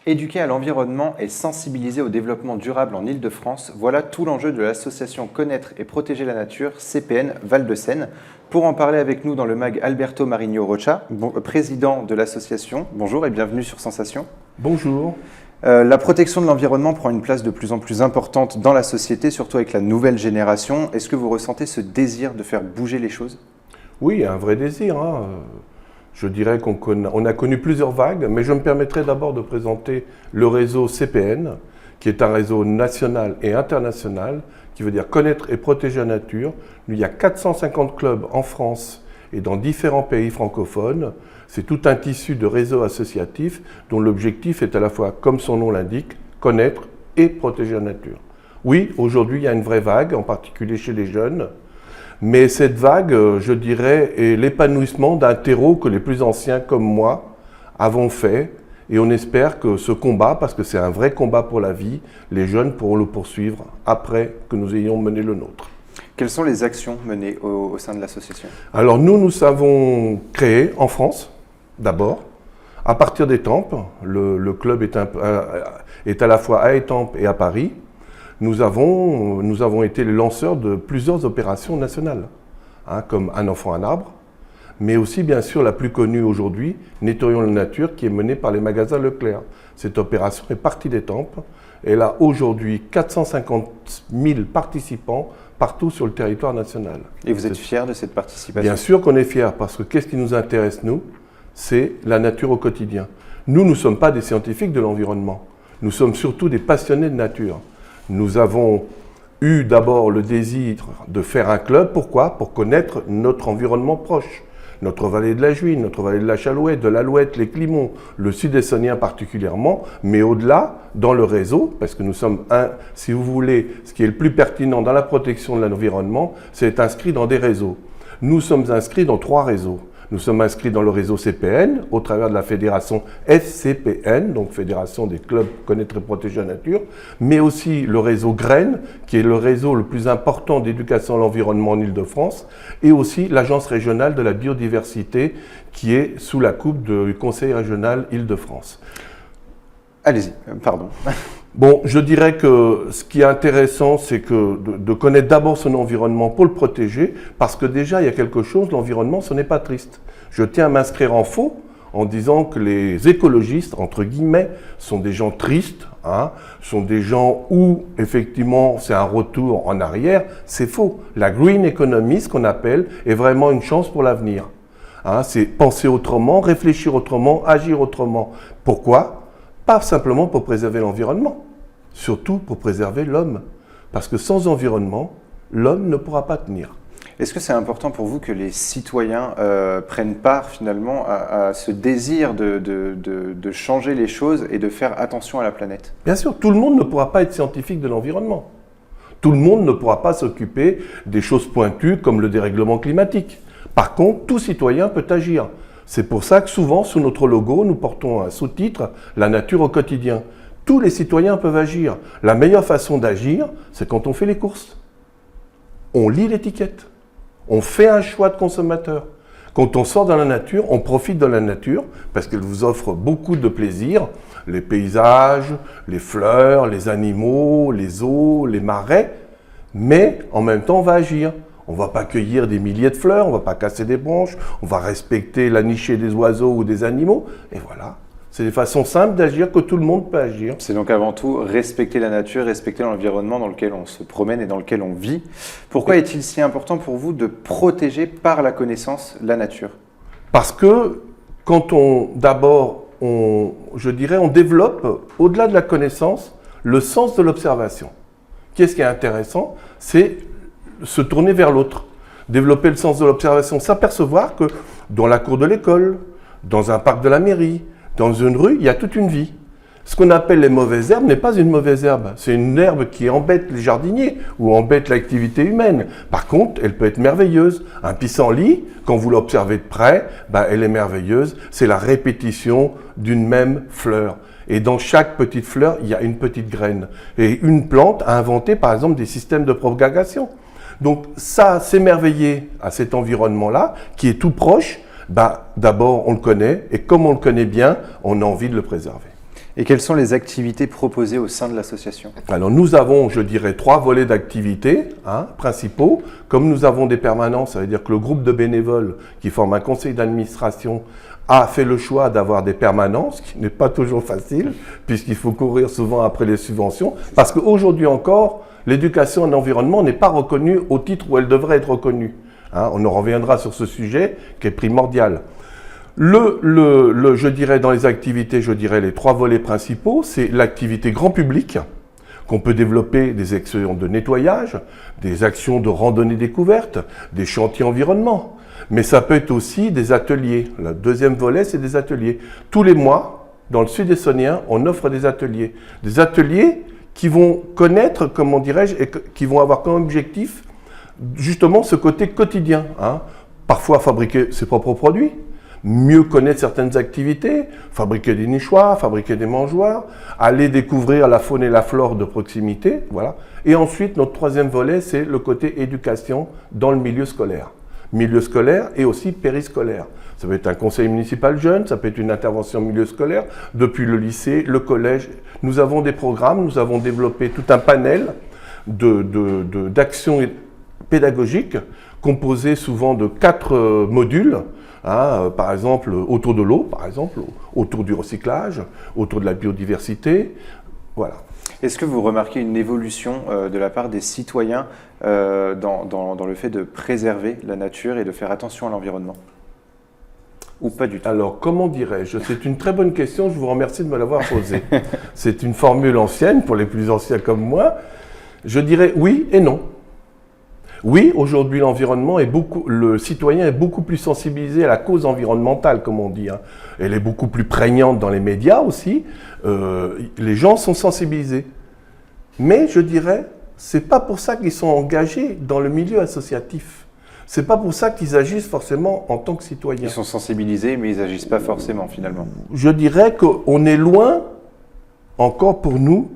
Éduquer à l'environnement et sensibiliser au développement durable en Île-de-France, voilà tout l'enjeu de l'association Connaître et protéger la nature, CPN Val-de-Seine. Pour en parler avec nous dans le mag Alberto Marinho Rocha, président de l'association. Bonjour et bienvenue sur Sensation. Bonjour. La protection de l'environnement prend une place de plus en plus importante dans la société, surtout avec la nouvelle génération. Est-ce que vous ressentez ce désir de faire bouger les choses ? Oui, un vrai désir. Je dirais qu'on a connu plusieurs vagues, mais je me permettrai d'abord de présenter le réseau CPN, qui est un réseau national et international, qui veut dire connaître et protéger la nature. Il y a 450 clubs en France et dans différents pays francophones. C'est tout un tissu de réseaux associatifs dont l'objectif est à la fois, comme son nom l'indique, connaître et protéger la nature. Oui, aujourd'hui, il y a une vraie vague, en particulier chez les jeunes. Mais cette vague, je dirais, est l'épanouissement d'un terreau que les plus anciens comme moi avons fait. Et on espère que ce combat, parce que c'est un vrai combat pour la vie, les jeunes pourront le poursuivre après que nous ayons mené le nôtre. Quelles sont les actions menées au sein de l'association ? Alors nous avons créé en France, d'abord, à partir d'Étampes. Le club est à la fois à Étampes et à Paris. Nous avons été les lanceurs de plusieurs opérations nationales, comme Un enfant, un arbre, mais aussi bien sûr la plus connue aujourd'hui, Nettoyons la nature, qui est menée par les magasins Leclerc. Cette opération est partie d'Étampes. Elle a aujourd'hui 450 000 participants partout sur le territoire national. Et vous êtes fiers de cette participation ? Bien sûr qu'on est fiers, parce que qu'est-ce qui nous intéresse, nous ? C'est la nature au quotidien. Nous ne sommes pas des scientifiques de l'environnement. Nous sommes surtout des passionnés de nature. Nous avons eu d'abord le désir de faire un club. Pourquoi ? Pour connaître notre environnement proche. Notre vallée de la Juine, notre vallée de la Chalouette, de l'Alouette, les Climons, le sud-essonien particulièrement, mais au-delà, dans le réseau, parce que nous sommes si vous voulez, ce qui est le plus pertinent dans la protection de l'environnement, c'est inscrit dans des réseaux. Nous sommes inscrits dans 3 réseaux. Nous sommes inscrits dans le réseau CPN, au travers de la fédération FCPN, donc Fédération des clubs Connaître et protéger la nature, mais aussi le réseau GREN, qui est le réseau le plus important d'éducation à l'environnement en Île-de-France, et aussi l'Agence régionale de la biodiversité, qui est sous la coupe du Conseil régional Île-de-France. Allez-y, pardon. Bon, je dirais que ce qui est intéressant, c'est de connaître d'abord son environnement pour le protéger, parce que déjà, il y a quelque chose, l'environnement, ce n'est pas triste. Je tiens à m'inscrire en faux en disant que les écologistes, entre guillemets, sont des gens tristes, sont des gens où, effectivement, c'est un retour en arrière. C'est faux. La green economy, ce qu'on appelle, est vraiment une chance pour l'avenir. C'est penser autrement, réfléchir autrement, agir autrement. Pourquoi ? Pas simplement pour préserver l'environnement, surtout pour préserver l'homme. Parce que sans environnement, l'homme ne pourra pas tenir. Est-ce que c'est important pour vous que les citoyens prennent part finalement à ce désir de changer les choses et de faire attention à la planète ? Bien sûr, tout le monde ne pourra pas être scientifique de l'environnement. Tout le monde ne pourra pas s'occuper des choses pointues comme le dérèglement climatique. Par contre, tout citoyen peut agir. C'est pour ça que souvent, sous notre logo, nous portons un sous-titre « La nature au quotidien ». Tous les citoyens peuvent agir. La meilleure façon d'agir, c'est quand on fait les courses. On lit l'étiquette. On fait un choix de consommateur. Quand on sort dans la nature, on profite de la nature parce qu'elle vous offre beaucoup de plaisir. Les paysages, les fleurs, les animaux, les eaux, les marais. Mais en même temps, on va agir. On ne va pas cueillir des milliers de fleurs, on ne va pas casser des branches, on va respecter la nichée des oiseaux ou des animaux. Et voilà, c'est des façons simples d'agir que tout le monde peut agir. C'est donc avant tout respecter la nature, respecter l'environnement dans lequel on se promène et dans lequel on vit. Pourquoi est-il si important pour vous de protéger par la connaissance la nature ? Parce que quand on développe, au-delà de la connaissance, le sens de l'observation. Qu'est-ce qui est intéressant ? C'est se tourner vers l'autre, développer le sens de l'observation, s'apercevoir que dans la cour de l'école, dans un parc de la mairie, dans une rue, il y a toute une vie. Ce qu'on appelle les mauvaises herbes n'est pas une mauvaise herbe, c'est une herbe qui embête les jardiniers ou embête l'activité humaine. Par contre, elle peut être merveilleuse. Un pissenlit, quand vous l'observez de près, elle est merveilleuse, c'est la répétition d'une même fleur. Et dans chaque petite fleur, il y a une petite graine. Et une plante a inventé par exemple des systèmes de propagation. Donc ça, s'émerveiller à cet environnement-là, qui est tout proche, d'abord on le connaît, et comme on le connaît bien, on a envie de le préserver. Et quelles sont les activités proposées au sein de l'association? Alors nous avons, je dirais, 3 volets d'activités principaux. Comme nous avons des permanences, ça veut dire que le groupe de bénévoles qui forme un conseil d'administration a fait le choix d'avoir des permanences, ce qui n'est pas toujours facile, puisqu'il faut courir souvent après les subventions, parce qu'aujourd'hui encore, l'éducation en environnement n'est pas reconnue au titre où elle devrait être reconnue. On en reviendra sur ce sujet qui est primordial. Je dirais dans les activités, je dirais les 3 volets principaux, c'est l'activité grand public, qu'on peut développer des actions de nettoyage, des actions de randonnée découverte, des chantiers environnement. Mais ça peut être aussi des ateliers. Le deuxième volet, c'est des ateliers. Tous les mois, dans le sud essonien, on offre des ateliers. Des ateliers qui vont connaître, comment dirais-je, et qui vont avoir comme objectif justement ce côté quotidien. Parfois fabriquer ses propres produits, mieux connaître certaines activités, fabriquer des nichoirs, fabriquer des mangeoires, aller découvrir la faune et la flore de proximité. Voilà. Et ensuite, notre 3e volet, c'est le côté éducation dans le milieu scolaire. Milieu scolaire et aussi périscolaire. Ça peut être un conseil municipal jeune, ça peut être une intervention milieu scolaire, depuis le lycée, le collège. Nous avons des programmes, nous avons développé tout un panel d'actions pédagogiques composées souvent de 4 modules, par exemple autour de l'eau, par exemple, autour du recyclage, autour de la biodiversité, voilà. Est-ce que vous remarquez une évolution de la part des citoyens dans le fait de préserver la nature et de faire attention à l'environnement? Ou pas du tout? Alors, comment dirais-je? C'est une très bonne question, je vous remercie de me l'avoir posée. C'est une formule ancienne, pour les plus anciens comme moi. Je dirais oui et non. Oui, aujourd'hui, le citoyen est beaucoup plus sensibilisé à la cause environnementale, comme on dit. Elle est beaucoup plus prégnante dans les médias aussi. Les gens sont sensibilisés. Mais je dirais, c'est pas pour ça qu'ils sont engagés dans le milieu associatif. C'est pas pour ça qu'ils agissent forcément en tant que citoyens. Ils sont sensibilisés, mais ils n'agissent pas forcément, finalement. Je dirais qu'on est loin, encore pour nous,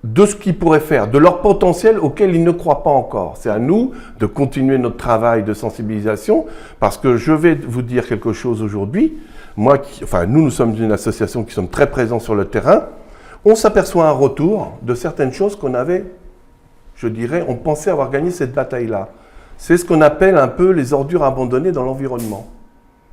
de ce qu'ils pourraient faire, de leur potentiel auquel ils ne croient pas encore. C'est à nous de continuer notre travail de sensibilisation, parce que je vais vous dire quelque chose aujourd'hui. Nous sommes une association qui sommes très présents sur le terrain. On s'aperçoit un retour de certaines choses qu'on avait, je dirais, on pensait avoir gagné cette bataille-là. C'est ce qu'on appelle un peu les ordures abandonnées dans l'environnement.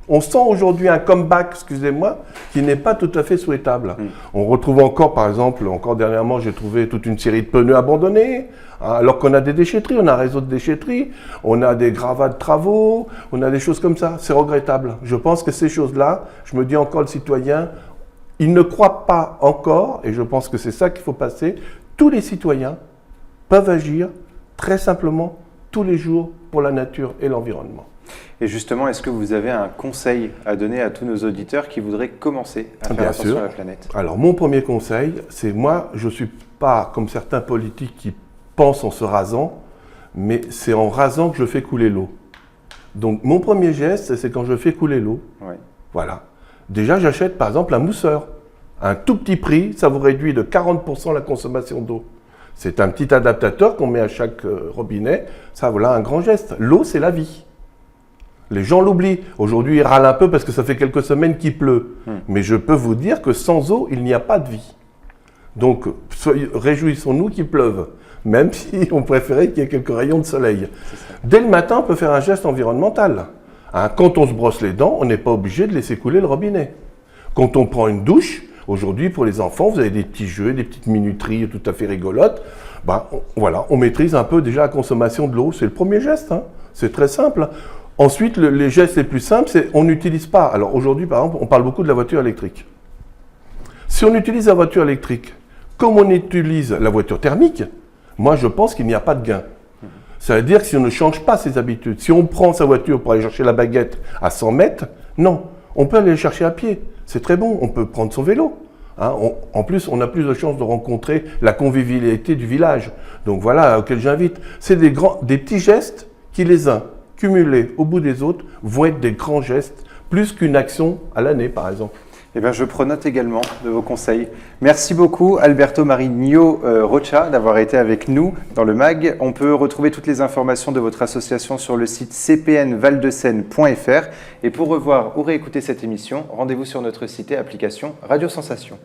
On sent aujourd'hui un comeback, excusez-moi, qui n'est pas tout à fait souhaitable. On retrouve encore, par exemple, encore dernièrement, j'ai trouvé toute une série de pneus abandonnés, alors qu'on a des déchetteries, on a un réseau de déchetteries, on a des gravats de travaux, on a des choses comme ça. C'est regrettable. Je pense que ces choses-là, je me dis encore, le citoyen, il ne croit pas encore, et je pense que c'est ça qu'il faut passer, tous les citoyens peuvent agir très simplement tous les jours pour la nature et l'environnement. Et justement, est-ce que vous avez un conseil à donner à tous nos auditeurs qui voudraient commencer à faire attention à la planète? Alors, mon premier conseil, c'est moi, je ne suis pas comme certains politiques qui pensent en se rasant, mais c'est en rasant que je fais couler l'eau. Donc, mon premier geste, c'est quand je fais couler l'eau. Oui. Voilà. Déjà, j'achète par exemple un mousseur. Un tout petit prix, ça vous réduit de 40% la consommation d'eau. C'est un petit adaptateur qu'on met à chaque robinet. Ça, voilà un grand geste. L'eau, c'est la vie. Les gens l'oublient. Aujourd'hui, ils râlent un peu parce que ça fait quelques semaines qu'il pleut. Mais je peux vous dire que sans eau, il n'y a pas de vie. Donc, réjouissons-nous qu'il pleuve, même si on préférait qu'il y ait quelques rayons de soleil. Dès le matin, on peut faire un geste environnemental. Quand on se brosse les dents, on n'est pas obligé de laisser couler le robinet. Quand on prend une douche, aujourd'hui, pour les enfants, vous avez des petits jeux, des petites minuteries tout à fait rigolotes. On maîtrise un peu déjà la consommation de l'eau. C'est le premier geste. C'est très simple. Ensuite, les gestes les plus simples, c'est on n'utilise pas. Alors aujourd'hui, par exemple, on parle beaucoup de la voiture électrique. Si on utilise la voiture électrique comme on utilise la voiture thermique, moi je pense qu'il n'y a pas de gain. Ça veut dire que si on ne change pas ses habitudes, si on prend sa voiture pour aller chercher la baguette à 100 mètres, non, on peut aller la chercher à pied. C'est très bon, on peut prendre son vélo. En plus, on a plus de chances de rencontrer la convivialité du village. Donc voilà, auquel j'invite. C'est des petits gestes qui, les uns cumulés au bout des autres, vont être des grands gestes, plus qu'une action à l'année, par exemple. Eh bien, je prends note également de vos conseils. Merci beaucoup Alberto Marinho Rocha d'avoir été avec nous dans le MAG. On peut retrouver toutes les informations de votre association sur le site cpnvaldesseine.fr. Et pour revoir ou réécouter cette émission, rendez-vous sur notre site et application Radio Sensation.